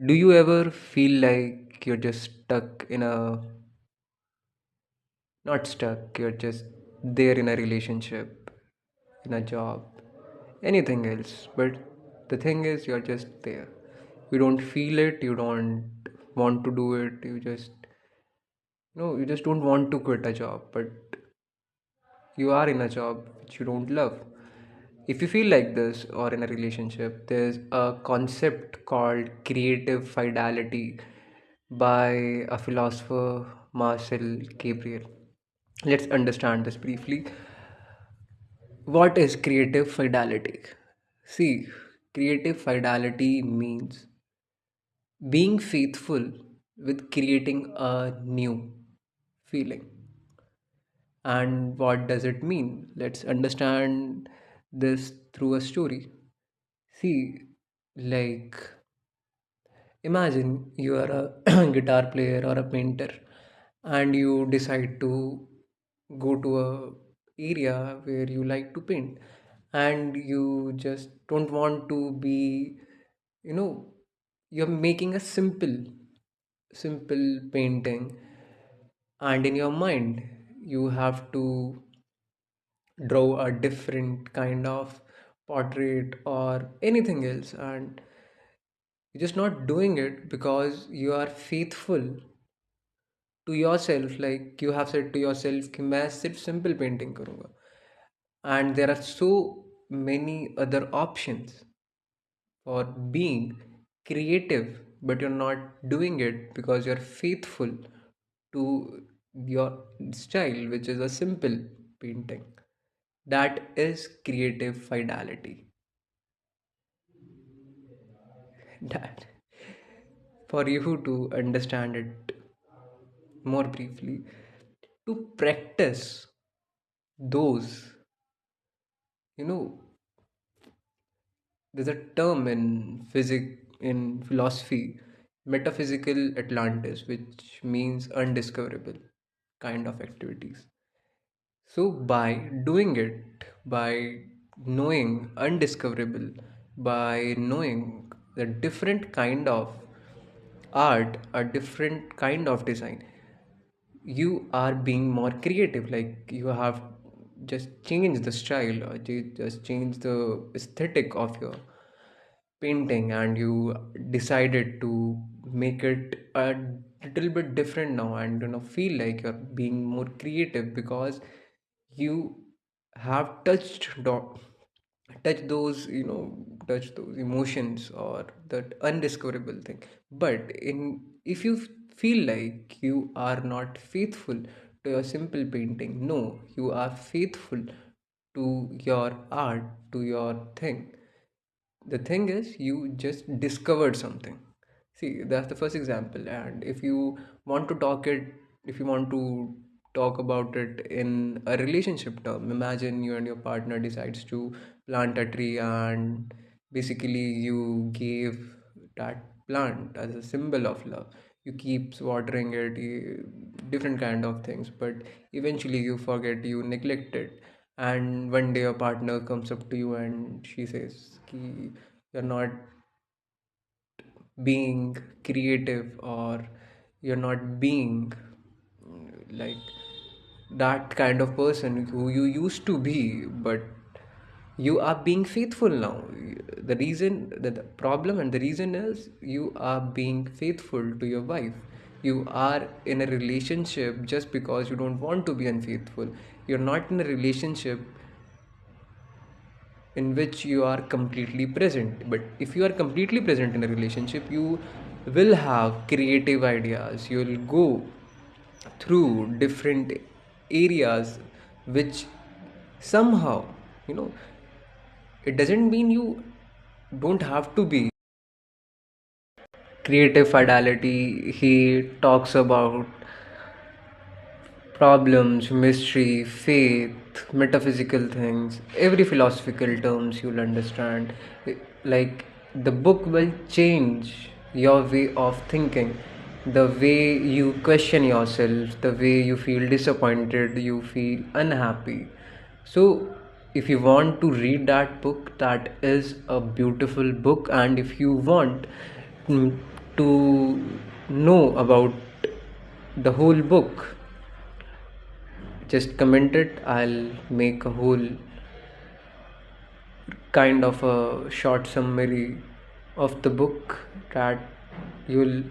Do you ever feel like you're just stuck in a, not stuck, you're just there in a relationship, in a job, anything else, but the thing is, you're just there. You don't feel it, you don't want to do it, you just, no, you just don't want to quit a job, but you are in a job which you don't love. If you feel like this or in a relationship, there's a concept called creative fidelity by a philosopher, Marcel Gabriel. Let's understand this briefly. What is creative fidelity? See, creative fidelity means being faithful with creating a new feeling. And what does it mean? Let's understand this through a story. See, like, imagine you are a guitar player or a painter and you decide to go to a area where you like to paint, and you just don't want to be, you know, you're making a simple painting, and in your mind you have to draw a different kind of portrait or anything else, and you're just not doing it because you are faithful to yourself. Like you have said to yourself कि मैं सिर्फ simple painting करूँगा, and there are so many other options for being creative, but you're not doing it because you're faithful to your style, which is a simple painting. That is creative fidelity. That, for you to understand it more briefly, to practice those, you know, there's a term in in philosophy, metaphysical Atlantis, which means undiscoverable kind of activities. So by doing it, by knowing undiscoverable, by knowing the different kind of art, a different kind of design, you are being more creative. Like you have just changed the style, or just change the aesthetic of your painting, and you decided to make it a little bit different now, and feel like you're being more creative because you have touch those, touch those emotions or that undiscoverable thing. But in if you feel like you are not faithful to your simple painting, no, you are faithful to your art, to your thing. The thing is, you just discovered something. See, that's the first example. And if you want to talk about it in a relationship term, imagine you and your partner decides to plant a tree, and basically you gave that plant as a symbol of love. You keeps watering it, different kind of things, but eventually you forget, you neglect it, and one day your partner comes up to you and she says कि you're not being creative, or you're not being like that kind of person who you used to be, but you are being faithful now. The problem and the reason is you are being faithful to your wife. You are in a relationship just because you don't want to be unfaithful. You're not in a relationship in which you are completely present. But if you are completely present in a relationship, you will have creative ideas. You will go through different areas which somehow, you know, it doesn't mean you don't have to be creative fidelity. He talks about problems, mystery, faith, metaphysical things, every philosophical terms you'll understand. Like the book will change your way of thinking, the way you question yourself, the way you feel disappointed, you feel unhappy. So if you want to read that book, that is a beautiful book, and if you want to know about the whole book, just comment it. I'll make a whole kind of a short summary of the book that you'll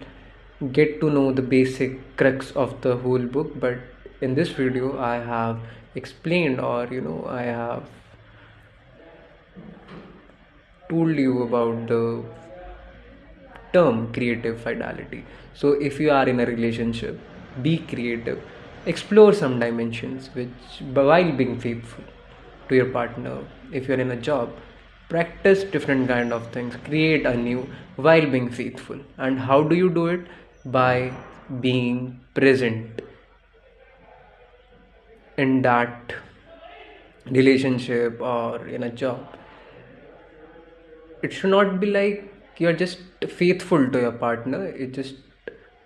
get to know the basic crux of the whole book. But in this video I have explained, or I have told you about the term creative fidelity. So if you are in a relationship, be creative, explore some dimensions which while being faithful to your partner. If you're in a job, practice different kind of things, create a new while being faithful. And how do you do it? By being present in that relationship or in a job. It should not be like you're just faithful to your partner, it just,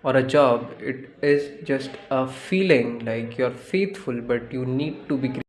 or a job, it is just a feeling like you're faithful, but you need to be